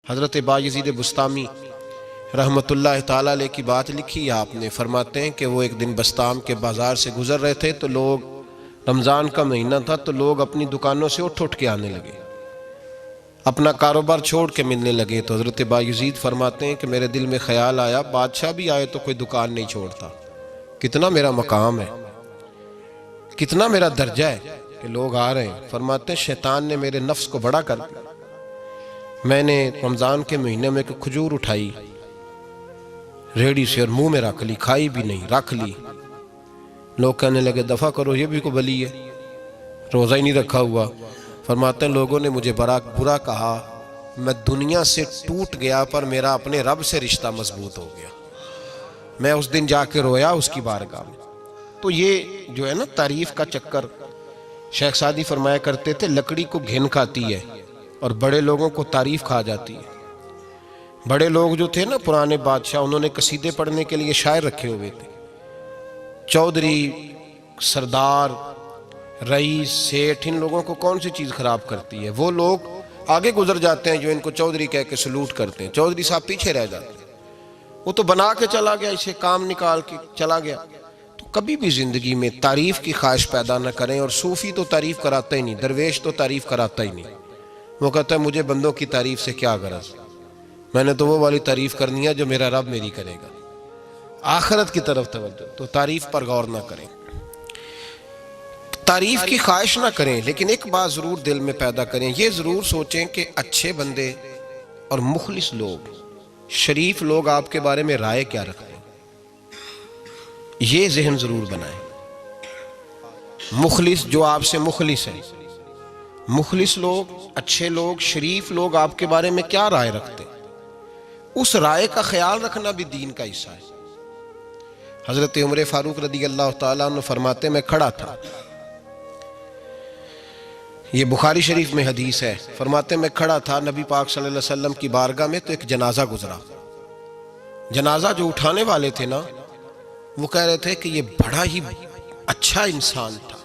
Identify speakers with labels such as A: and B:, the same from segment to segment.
A: حضرت بایزید بسطامی رحمۃ اللہ تعالیٰ علیہ کی بات لکھی ہے آپ نے. فرماتے ہیں کہ وہ ایک دن بسطام کے بازار سے گزر رہے تھے تو لوگ، رمضان کا مہینہ تھا تو لوگ اپنی دکانوں سے اٹھ کے آنے لگے، اپنا کاروبار چھوڑ کے ملنے لگے. تو حضرت بایزید فرماتے ہیں کہ میرے دل میں خیال آیا بادشاہ بھی آئے تو کوئی دکان نہیں چھوڑتا، کتنا میرا مقام ہے، کتنا میرا درجہ ہے کہ لوگ آ رہے ہیں. فرماتے ہیں شیطان نے میرے نفس کو بڑا کر دیا. میں نے رمضان کے مہینے میں ایک کھجور اٹھائی ریڑھی سے اور منہ میں رکھ لی، کھائی بھی نہیں، رکھ لی. لوگ کہنے لگے دفع کرو، یہ بھی کو بلی ہے، روزہ ہی نہیں رکھا ہوا. فرماتے ہیں لوگوں نے مجھے برا کہا، میں دنیا سے ٹوٹ گیا پر میرا اپنے رب سے رشتہ مضبوط ہو گیا. میں اس دن جا کے رویا اس کی بارگاہ میں. تو یہ جو ہے نا تعریف کا چکر، شیخ سعدی فرمایا کرتے تھے لکڑی کو گھن کھاتی ہے اور بڑے لوگوں کو تعریف کھا جاتی ہے. بڑے لوگ جو تھے نا پرانے بادشاہ، انہوں نے قصیدے پڑھنے کے لیے شاعر رکھے ہوئے تھے. چودھری، سردار، رئیس، سیٹھ، ان لوگوں کو کون سی چیز خراب کرتی ہے؟ وہ لوگ آگے گزر جاتے ہیں جو ان کو چودھری کہہ کے سلوٹ کرتے ہیں. چودھری صاحب پیچھے رہ جاتے ہیں. وہ تو بنا کے چلا گیا، اسے کام نکال کے چلا گیا. تو کبھی بھی زندگی میں تعریف کی خواہش پیدا نہ کریں. اور صوفی تو تعریف کراتا ہی نہیں، درویش تو تعریف کراتا ہی نہیں. وہ کہتا ہے مجھے بندوں کی تعریف سے کیا غرض، میں نے تو وہ والی تعریف کرنی ہے جو میرا رب میری کرے گا. آخرت کی طرف توجہ. تو تعریف پر غور نہ کریں، تعریف کی خواہش نہ کریں، لیکن ایک بات ضرور دل میں پیدا کریں. یہ ضرور سوچیں کہ اچھے بندے اور مخلص لوگ، شریف لوگ آپ کے بارے میں رائے کیا رکھتے ہیں. یہ ذہن ضرور بنائیں. مخلص جو آپ سے مخلص ہیں، مخلص لوگ، اچھے لوگ، شریف لوگ آپ کے بارے میں کیا رائے رکھتے ہیں، اس رائے کا خیال رکھنا بھی دین کا حصہ ہے. حضرت عمر فاروق رضی اللہ تعالیٰ عنہ فرماتے میں کھڑا تھا، یہ بخاری شریف میں حدیث ہے. فرماتے میں کھڑا تھا نبی پاک صلی اللہ علیہ وسلم کی بارگاہ میں تو ایک جنازہ گزرا. جنازہ جو اٹھانے والے تھے نا، وہ کہہ رہے تھے کہ یہ بڑا ہی اچھا انسان تھا،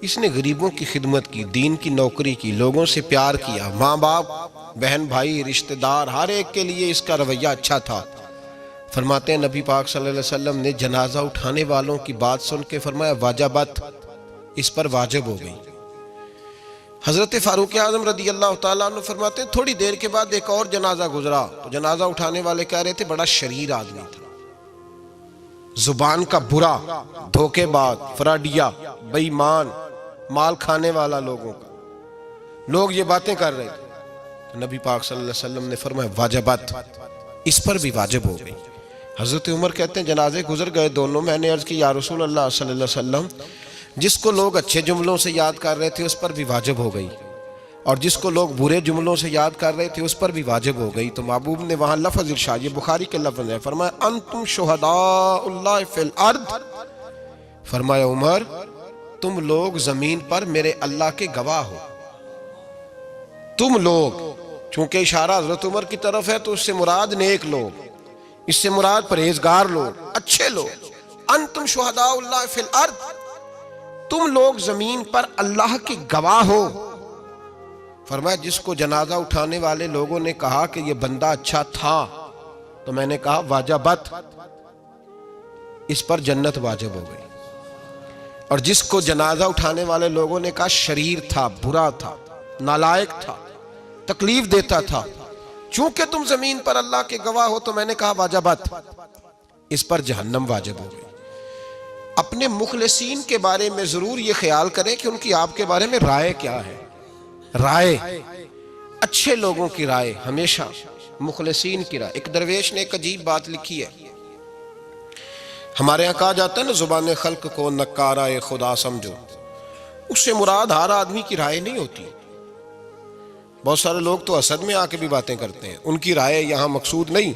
A: اس نے غریبوں کی خدمت کی، دین کی نوکری کی، لوگوں سے پیار کیا، ماں باپ، بہن بھائی، رشتہ دار، ہر ایک کے لیے اس کا رویہ اچھا تھا. فرماتے ہیں نبی پاک صلی اللہ علیہ وسلم نے جنازہ اٹھانے والوں کی بات سن کے فرمایا واجبت، اس پر واجب ہو گئی. حضرت فاروق اعظم رضی اللہ تعالیٰ عنہ فرماتے ہیں تھوڑی دیر کے بعد ایک اور جنازہ گزرا تو جنازہ اٹھانے والے کہہ رہے تھے بڑا شریر آدمی تھا، زبان کا برا، دھوکے باز، فراڈیا، بے ایمان، مال کھانے والا لوگوں کا. لوگ یہ باتیں کر رہے تھے. نبی پاک صلی اللہ علیہ وسلم نے فرمایا واجبت، اس پر بھی واجب ہو گئی. حضرت عمر کہتے ہیں جنازے گزر گئے دونوں. میں نے عرض کی یا رسول اللہ صلی اللہ علیہ وسلم، جس کو لوگ اچھے جملوں سے یاد کر رہے تھے اس پر بھی واجب ہو گئی، اور جس کو لوگ برے جملوں سے یاد کر رہے تھے اس پر بھی واجب ہو گئی. تو محبوب نے وہاں لفظ ارشاد، یہ بخاری کے لفظ ہے، فرمایا انتم شہداء اللہ فی الارض. فرمایا عمر تم لوگ زمین پر میرے اللہ کے گواہ ہو. تم لوگ، چونکہ اشارہ حضرت عمر کی طرف ہے تو اس سے مراد نیک لوگ، اس سے مراد پرہیزگار لوگ، اچھے لوگ. انتم شہداء اللہ فی الارض، تم لوگ زمین پر اللہ کے گواہ ہو. فرمایا جس کو جنازہ اٹھانے والے لوگوں نے کہا کہ یہ بندہ اچھا تھا تو میں نے کہا واجبت، اس پر جنت واجب ہو گئی. اور جس کو جنازہ اٹھانے والے لوگوں نے کہا شریر تھا، برا تھا، نالائق تھا، تکلیف دیتا تھا، چونکہ تم زمین پر اللہ کے گواہ ہو تو میں نے کہا واجبت، اس پر جہنم واجب ہو گئی. اپنے مخلصین کے بارے میں ضرور یہ خیال کریں کہ ان کی آپ کے بارے میں رائے کیا ہے. رائے، اچھے لوگوں کی رائے، ہمیشہ مخلصین کی رائے. ایک درویش نے ایک عجیب بات لکھی ہے. ہمارے یہاں کہا جاتا ہے نا زبان خلق کو نکارہ خدا سمجھو. اس سے مراد ہر آدمی کی رائے نہیں ہوتی. بہت سارے لوگ تو حسد میں آ کے بھی باتیں کرتے ہیں، ان کی رائے یہاں مقصود نہیں،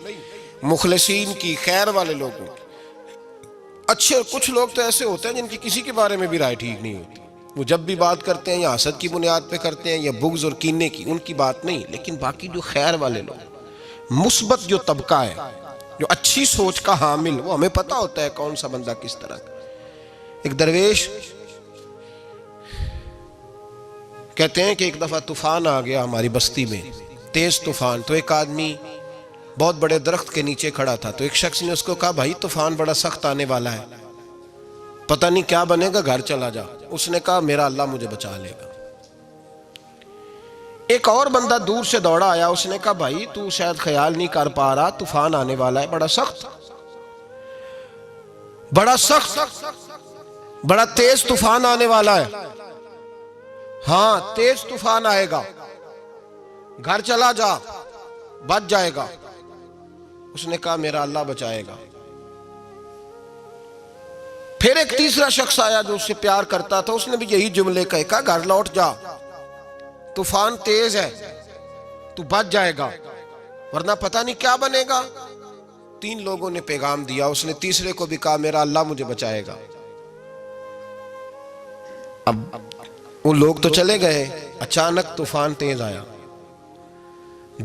A: مخلصین کی، خیر والے لوگوں کی. اچھے کچھ لوگ تو ایسے ہوتے ہیں جن کی کسی کے بارے میں بھی رائے ٹھیک نہیں ہوتی. وہ جب بھی بات کرتے ہیں یا حسد کی بنیاد پہ کرتے ہیں یا بغض اور کینے کی، ان کی بات نہیں. لیکن باقی جو خیر والے لوگ، مثبت جو طبقہ ہے، جو اچھی سوچ کا حامل، وہ ہمیں پتہ ہوتا ہے کون سا بندہ کس طرح کا. ایک درویش کہتے ہیں کہ ایک دفعہ طوفان آ گیا ہماری بستی میں. تیز طوفان. تو ایک آدمی بہت بڑے درخت کے نیچے کھڑا تھا. تو ایک شخص نے اس کو کہا بھائی طوفان بڑا سخت آنے والا ہے, پتہ نہیں کیا بنے گا, گھر چلا جا. اس نے کہا میرا اللہ مجھے بچا لے گا. ایک اور بندہ دور سے دوڑا آیا, اس نے کہا بھائی تو شاید خیال نہیں کر پا رہا, طوفان آنے والا ہے بڑا سخت, بڑا تیز طوفان آنے والا ہے. ہاں تیز طوفان آئے گا, گھر چلا جا, بچ جائے گا. اس نے کہا میرا اللہ بچائے گا. پھر ایک تیسرا شخص آیا جو اس سے پیار کرتا تھا, اس نے بھی یہی جملے کہا گھر لوٹ جا, طوفان تیز ہے, تو بچ جائے گا ورنہ پتہ نہیں کیا بنے گا. 3 لوگوں نے پیغام دیا, اس نے تیسرے کو بھی کہا میرا اللہ مجھے بچائے گا. اب وہ لوگ تو چلے گئے, اچانک طوفان تیز آیا,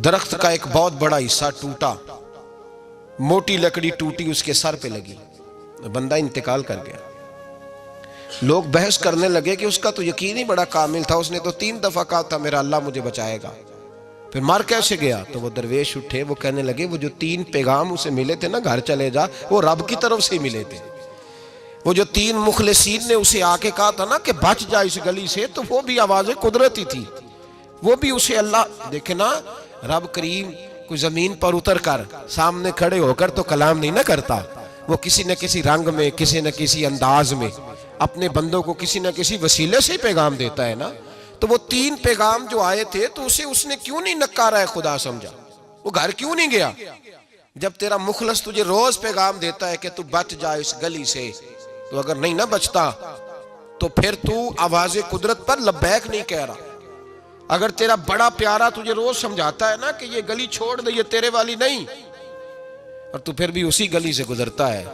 A: درخت کا ایک بہت بڑا حصہ ٹوٹا, موٹی لکڑی ٹوٹی اس کے سر پہ لگی, بندہ انتقال کر گیا. لوگ بحث کرنے لگے کہ اس کا تو یقین ہی بڑا کامل تھا, اس نے تو 3 دفعہ کہا تھا میرا اللہ مجھے بچائے گا, پھر مر کیسے گیا. تو وہ درویش اٹھے, وہ کہنے لگے وہ جو 3 پیغام اسے ملے تھے نا گھر چلے جا, وہ رب کی طرف سے ملے تھے. وہ جو 3 مخلصین نے اسے آ کے کہا تھا نا کہ بچ جا اس گلی سے, تو وہ بھی آواز قدرتی تھی, وہ بھی اسے اللہ. دیکھیں نا رب کریم کوئی زمین پر اتر کر سامنے کھڑے ہو کر تو کلام نہیں نہ کرتا, وہ کسی نہ کسی رنگ میں, کسی نہ کسی انداز میں اپنے بندوں کو کسی نہ کسی وسیلے سے پیغام دیتا ہے نا. تو وہ 3 پیغام جو آئے تھے تو اسے اس نے کیوں نہیں نکارا ہے خدا سمجھا, وہ گھر کیوں نہیں گیا. جب تیرا مخلص تجھے روز پیغام دیتا ہے کہ تو بچ جا اس گلی سے, تو اگر نہیں نہ بچتا تو پھر تو آواز قدرت پر لبیک نہیں کہہ رہا. اگر تیرا بڑا پیارا تجھے روز سمجھاتا ہے نا کہ یہ گلی چھوڑ دے, یہ تیرے والی نہیں, اور تو پھر بھی اسی گلی سے گزرتا ہے,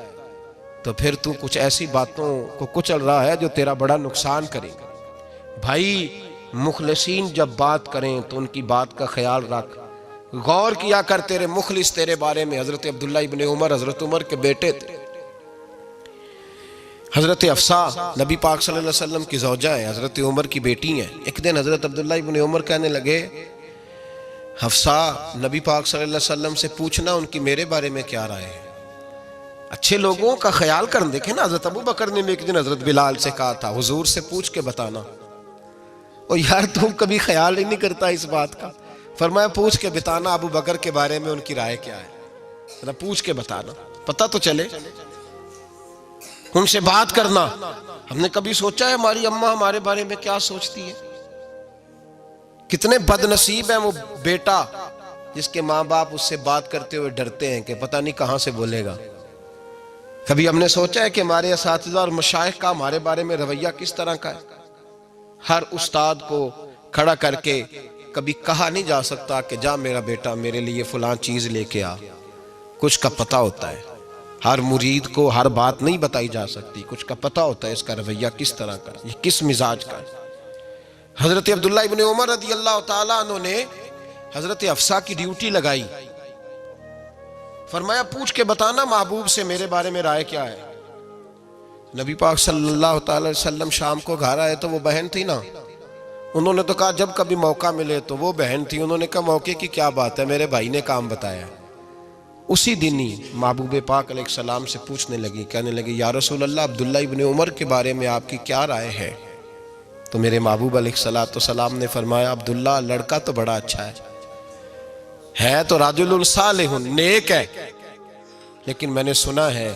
A: تو پھر تو کچھ ایسی باتوں کو کچل رہا ہے جو تیرا بڑا نقصان کرے گا. بھائی مخلصین جب بات کریں تو ان کی بات کا خیال رکھ, غور کیا کر. تیرے مخلص تیرے بارے میں حضرت عبداللہ ابن عمر, حضرت عمر کے بیٹے تھے. حضرت حفصہ نبی پاک صلی اللہ علیہ وسلم کی زوجہ ہے, حضرت عمر کی بیٹی ہیں. ایک دن حضرت عبداللہ ابن عمر کہنے لگے حفصہ نبی پاک صلی اللہ علیہ وسلم سے پوچھنا ان کی میرے بارے میں کیا رائے ہے. اچھے لوگوں کا خیال کر. دیکھیں نا حضرت ابو بکر نے بھی ایک دن حضرت بلال سے کہا تھا حضور سے پوچھ کے بتانا. اور یار تم کبھی خیال ہی نہیں کرتا اس بات کا. فرمایا پوچھ کے بتانا ابو بکر کے بارے میں ان کی رائے کیا ہے, پوچھ کے بتانا, پتہ تو چلے. ان سے بات کرنا. ہم نے کبھی سوچا ہے ہماری اماں ہمارے بارے میں کیا سوچتی ہے؟ کتنے بد نصیب ہیں وہ بیٹا جس کے ماں باپ اس سے بات کرتے ہوئے ڈرتے ہیں کہ پتہ نہیں کہاں سے بولے گا. کبھی ہم نے سوچا ہے کہ ہمارے اساتذہ اور مشائخ کا ہمارے بارے میں رویہ کس طرح کا ہے؟ ہر استاد کو کھڑا کر کے کبھی کہا نہیں جا سکتا کہ جا میرا بیٹا میرے لیے فلاں چیز لے کے آ. کچھ کا پتہ ہوتا ہے. ہر مرید کو ہر بات نہیں بتائی جا سکتی, کچھ کا پتہ ہوتا ہے اس کا رویہ کس طرح کا, یہ کس مزاج کا ہے. حضرت عبداللہ ابن عمر رضی اللہ تعالیٰ عنہ نے حضرت حفصہ کی ڈیوٹی لگائی. فرمایا پوچھ کے بتانا محبوب سے میرے بارے میں رائے کیا ہے. نبی پاک صلی اللہ تعالی وسلم شام کو گھر آئے تو وہ بہن تھی نا, انہوں نے تو کہا جب کبھی موقع ملے تو وہ بہن تھی, انہوں نے کہا موقع کی کیا بات ہے, میرے بھائی نے کام بتایا. اسی دن ہی محبوب پاک علیہ السلام سے پوچھنے لگی, کہنے لگی یا رسول اللہ عبداللہ ابن عمر کے بارے میں آپ کی کیا رائے ہے. تو میرے محبوب علیہ السلام نے فرمایا عبداللہ لڑکا تو بڑا اچھا ہے تو رجل صالح نیک ہے, لیکن میں نے سنا ہے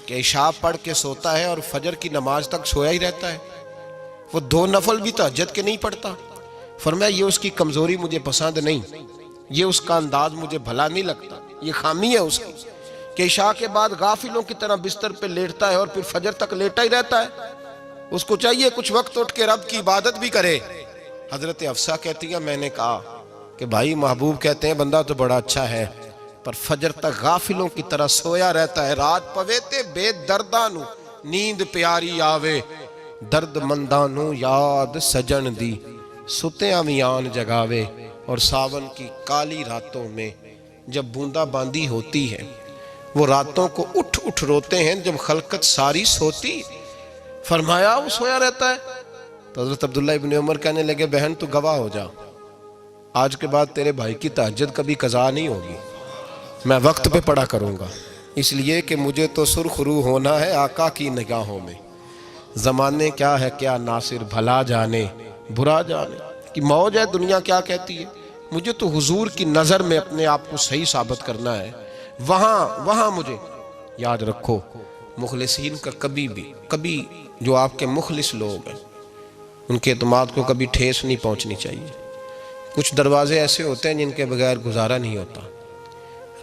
A: کہ عشاء پڑھ کے سوتا ہے اور فجر کی نماز تک سویا ہی رہتا ہے, وہ 2 نفل بھی تہجد کے نہیں پڑھتا. فرمایا یہ اس کی کمزوری مجھے پسند نہیں, یہ اس کا انداز مجھے بھلا نہیں لگتا, یہ خامی ہے اس کی کہ عشاء کے بعد غافلوں کی طرح بستر پہ لیٹتا ہے اور پھر فجر تک لیٹا ہی رہتا ہے. اس کو چاہیے کچھ وقت اٹھ کے رب کی عبادت بھی کرے. حضرت حفصہ کہتی ہے میں نے کہا کہ بھائی محبوب کہتے ہیں بندہ تو بڑا اچھا ہے پر فجر تک غافلوں کی طرح سویا رہتا ہے. رات پویتے بے دردانو نیند پیاری آوے, درد مندانو یاد سجن دی ستیاں میان جگاوے. اور ساون کی کالی راتوں میں جب بوندا باندی ہوتی ہے وہ راتوں کو اٹھ اٹھ روتے ہیں جب خلقت ساری سوتی. فرمایا وہ سویا رہتا ہے. تو حضرت عبداللہ ابن عمر کہنے لگے بہن تو گواہ ہو جا, آج کے بعد تیرے بھائی کی تہجد کبھی قضا نہیں ہوگی، میں وقت پہ پڑھا کروں گا، اس لیے کہ مجھے تو سرخ رو ہونا ہے آقا کی نگاہوں میں۔ زمانے کیا ہے کیا ناصر، بھلا جانے برا جانے کہ موج ہے دنیا کیا کہتی ہے، مجھے تو حضور کی نظر میں اپنے آپ کو صحیح ثابت کرنا ہے۔ وہاں مجھے یاد رکھو، مخلصین کا کبھی جو آپ کے مخلص لوگ ہیں ان کے اعتماد کو کبھی ٹھیس نہیں پہنچنی چاہیے۔ کچھ دروازے ایسے ہوتے ہیں جن کے بغیر گزارا نہیں ہوتا۔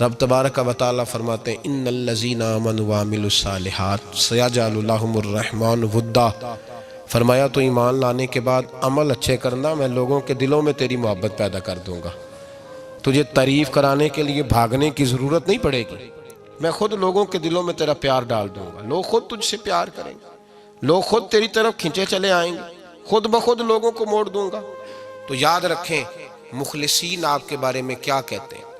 A: رب تبارک و تعالیٰ فرماتے ہیں ان الذین آمنوا وعملوا الصالحات سیجعل لهم الرحمن ودا، فرمایا تو ایمان لانے کے بعد عمل اچھے کرنا، میں لوگوں کے دلوں میں تیری محبت پیدا کر دوں گا۔ تجھے تعریف کرانے کے لیے بھاگنے کی ضرورت نہیں پڑے گی، میں خود لوگوں کے دلوں میں تیرا پیار ڈال دوں گا، لوگ خود تجھ سے پیار کریں گے، لوگ خود تیری طرف کھنچے چلے آئیں گے، خود بخود لوگوں کو موڑ دوں گا۔ تو یاد رکھیں مخلصین آپ کے بارے میں کیا کہتے ہیں،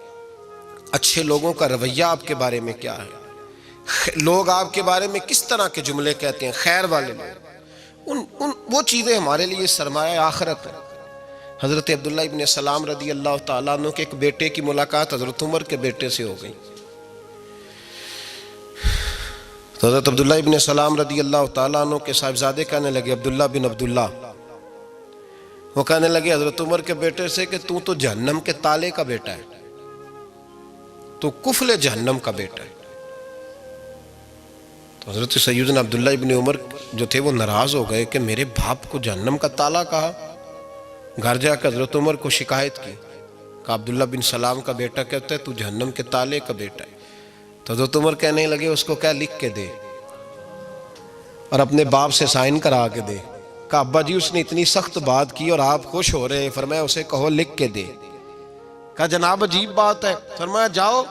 A: اچھے لوگوں کا رویہ آپ کے بارے میں کیا ہے، لوگ آپ کے بارے میں کس طرح کے جملے کہتے ہیں، خیر والے لوگ، وہ چیزیں ہمارے لیے سرمایہ آخرت ہے۔ حضرت عبداللہ ابن سلام رضی اللہ تعالیٰ عنہ کے ایک بیٹے کی ملاقات حضرت عمر کے بیٹے سے ہو گئی۔ تو حضرت عبداللہ ابن سلام رضی اللہ تعالیٰ عنہ کے صاحبزادے کہنے لگے، عبداللہ بن عبداللہ، وہ کہنے لگے حضرت عمر کے بیٹے سے کہ تو جہنم کے تالے کا بیٹا ہے، تو کفل جہنم کا بیٹا ہے۔ تو حضرت سیدنا عبداللہ ابن عمر جو تھے وہ ناراض ہو گئے کہ میرے باپ کو جہنم کا تالا کہا۔ گھر جا کر حضرت عمر کو شکایت کی کہ عبداللہ بن سلام کا بیٹا کہتا ہے تو جہنم کے تالے کا بیٹا ہے۔ تو حضرت عمر کہنے لگے اس کو کیا لکھ کے دے اور اپنے باپ سے سائن کرا کے دے۔ کہا ابا جی اس نے اتنی سخت بات کی اور آپ خوش ہو رہے ہیں، فرمایا اسے کہو لکھ کے دے۔ کہا جناب عجیب بات ہے، فرمایا جاؤ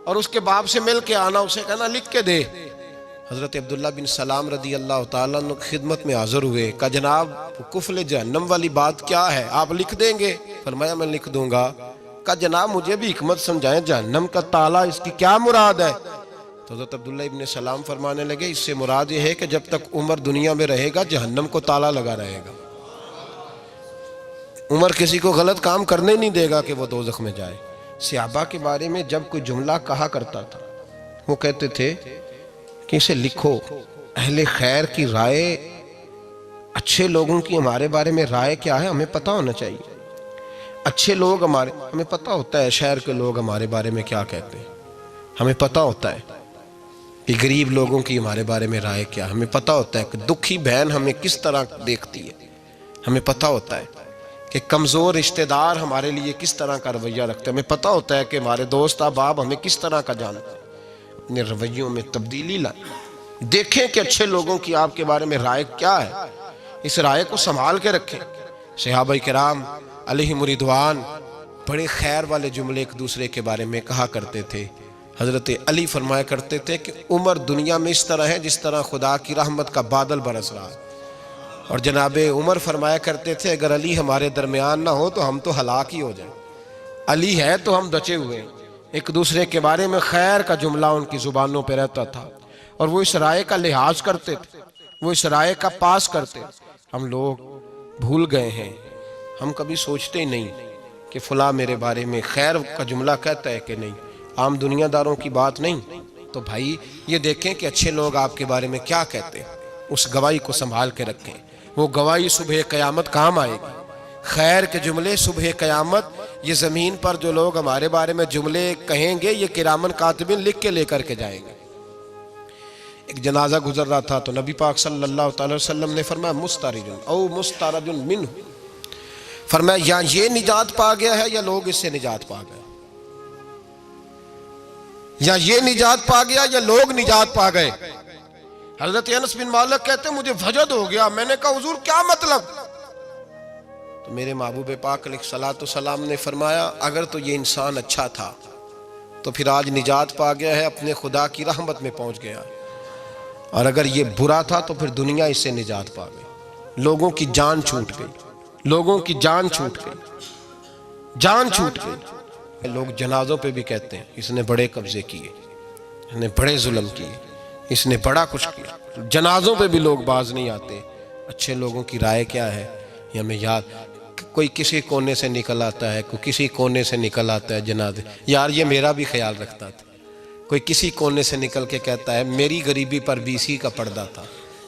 A: اور اس کے باپ سے مل کے آنا، اسے کہنا لکھ کے دے۔ حضرت عبداللہ بن سلام رضی اللہ تعالیٰ عنہ کی خدمت میں حاضر ہوئے، کہا جناب کفل جہنم والی بات کیا ہے، آپ لکھ دیں گے؟ فرمایا میں لکھ دوں گا۔ کہا جناب مجھے بھی حکمت سمجھائیں، جہنم کا تالا اس کی کیا مراد ہے؟ تو حضرت عبداللہ ابن سلام فرمانے لگے اس سے مراد یہ ہے کہ جب تک عمر دنیا میں رہے گا جہنم کو تالا لگا رہے گا، عمر کسی کو غلط کام کرنے نہیں دے گا کہ وہ دوزخ میں جائے۔ صحابہ کے بارے میں جب کوئی جملہ کہا کرتا تھا وہ کہتے تھے کہ اسے لکھو، اہل خیر کی رائے، اچھے لوگوں کی ہمارے بارے میں رائے کیا ہے ہمیں پتہ ہونا چاہیے۔ اچھے لوگ ہمیں پتہ ہوتا ہے شہر کے لوگ ہمارے بارے میں کیا کہتے ہیں، ہمیں پتہ ہوتا ہے کہ غریب لوگوں کی ہمارے بارے میں رائے کیا، ہمیں پتہ ہوتا ہے کہ دکھی بہن ہمیں کس طرح دیکھتی ہے، ہمیں پتہ ہوتا ہے کہ کمزور رشتہ دار ہمارے لیے کس طرح کا رویہ رکھتے ہیں، ہمیں پتہ ہوتا ہے کہ ہمارے دوست احباب ہمیں کس طرح کا جانتے ہیں۔ اپنے رویوں میں تبدیلی لائیں، دیکھیں کہ اچھے لوگوں کی آپ کے بارے میں رائے کیا ہے، اس رائے کو سنبھال کے رکھیں۔ صحابہ کرام علیہم رضوان بڑے خیر والے جملے ایک دوسرے کے بارے میں کہا کرتے تھے۔ حضرت علی فرمایا کرتے تھے کہ عمر دنیا میں اس طرح ہے جس طرح خدا کی رحمت کا بادل برس رہا ہے، اور جناب عمر فرمایا کرتے تھے اگر علی ہمارے درمیان نہ ہو تو ہم تو ہلاک ہی ہو جائیں، علی ہے تو ہم بچے ہوئے ہیں۔ ایک دوسرے کے بارے میں خیر کا جملہ ان کی زبانوں پہ رہتا تھا، اور وہ اس رائے کا لحاظ کرتے تھے، وہ اس رائے کا پاس کرتے۔ ہم لوگ بھول گئے ہیں، ہم کبھی سوچتے ہی نہیں کہ فلاں میرے بارے میں خیر کا جملہ کہتا ہے کہ نہیں، عام دنیا داروں کی بات نہیں۔ تو بھائی یہ دیکھیں کہ اچھے لوگ آپ کے بارے میں کیا کہتے ہیں، اس گواہی کو سنبھال کے رکھیں، وہ گواہی صبح قیامت کام آئے گی۔ خیر کے جملے صبح قیامت، یہ زمین پر جو لوگ ہمارے بارے میں جملے کہیں گے یہ کرامن کاتبین لکھ کے لے کر کے جائیں گے۔ ایک جنازہ گزر رہا تھا تو نبی پاک صلی اللہ تعالی وسلم نے فرمایا مسترج او مسترج منہ، فرمایا یا یہ نجات پا گیا ہے یا لوگ اس سے نجات پا گئے، یا یہ نجات پا گیا یا لوگ نجات پا گئے۔ حضرت انس بن مالک کہتے ہیں مجھے وجد ہو گیا، میں نے کہا حضور کیا مطلب؟ تو میرے محبوب پاک علیہ الصلوۃ والسلام نے فرمایا اگر تو یہ انسان اچھا تھا تو پھر آج نجات پا گیا ہے، اپنے خدا کی رحمت میں پہنچ گیا، اور اگر یہ برا تھا تو پھر دنیا اس سے نجات پا گئی۔ لوگوں کی جان چھوٹ گئی، لوگوں کی جان چھوٹ گئی، جان چھوٹ گئی۔ لوگ جنازوں پہ بھی کہتے ہیں اس نے بڑے قبضے کیے، اس نے بڑے ظلم کیے، اس نے بڑا کچھ کیا۔ جنازوں پہ بھی لوگ باز نہیں آتے۔ اچھے لوگوں کی رائے کیا ہے یہ ہمیں یاد، کوئی کسی کونے سے نکل آتا ہے، کوئی کسی کونے سے نکل آتا ہے جنازے. یار یہ میرا بھی خیال رکھتا تھا. کوئی کسی کونے سے نکل کے کہتا ہے میری غریبی پر BC کا پردہ تھا.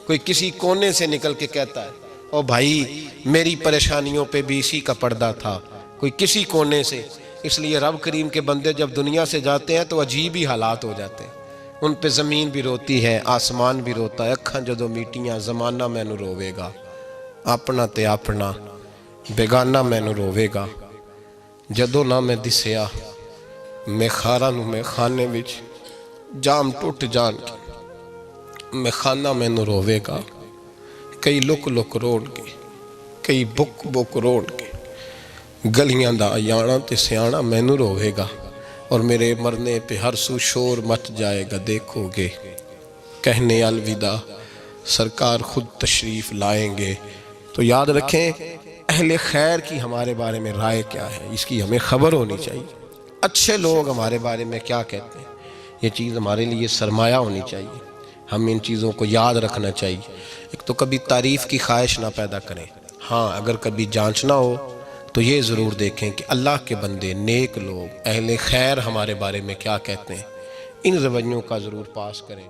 A: کوئی کسی کونے سے نکل کے کہتا ہے او بھائی میری پریشانیوں پہ BC کا پردہ تھا. کوئی کسی کونے سے. اس لیے رب کریم کے بندے جب دنیا سے جاتے ہیں تو عجیب ہی حالات ہو جاتے ہیں. ان پہ زمین بھی روتی ہے، آسمان بھی روتا ہے. اکھاں جدو میٹیاں زمانہ مینوں روے گا، اپنا تے اپنا بیگانہ مینوں روے گا. جدو نہ میں دسیا میں خاراں نوں میں خانے وچ جام ٹوٹ جان کے میں خانہ مینوں روے گا. کئی لک لک روڑ کے، کئی بک بک روڑ کے گلیاں دا یانا تے سیانا مینوں روے گا. اور میرے مرنے پہ ہر سو شور مچ جائے گا، دیکھو گے کہنے الوداع سرکار خود تشریف لائیں گے. تو یاد رکھیں اہل خیر کی ہمارے بارے میں رائے کیا ہے، اس کی ہمیں خبر ہونی چاہیے. اچھے لوگ ہمارے بارے میں کیا کہتے ہیں، یہ چیز ہمارے لیے سرمایہ ہونی چاہیے. ہم ان چیزوں کو یاد رکھنا چاہیے. ایک تو کبھی تعریف کی خواہش نہ پیدا کریں. ہاں اگر کبھی جانچنا ہو تو یہ ضرور دیکھیں کہ اللہ کے بندے، نیک لوگ، اہل خیر ہمارے بارے میں کیا کہتے ہیں. ان رویوں کا ضرور پاس کریں.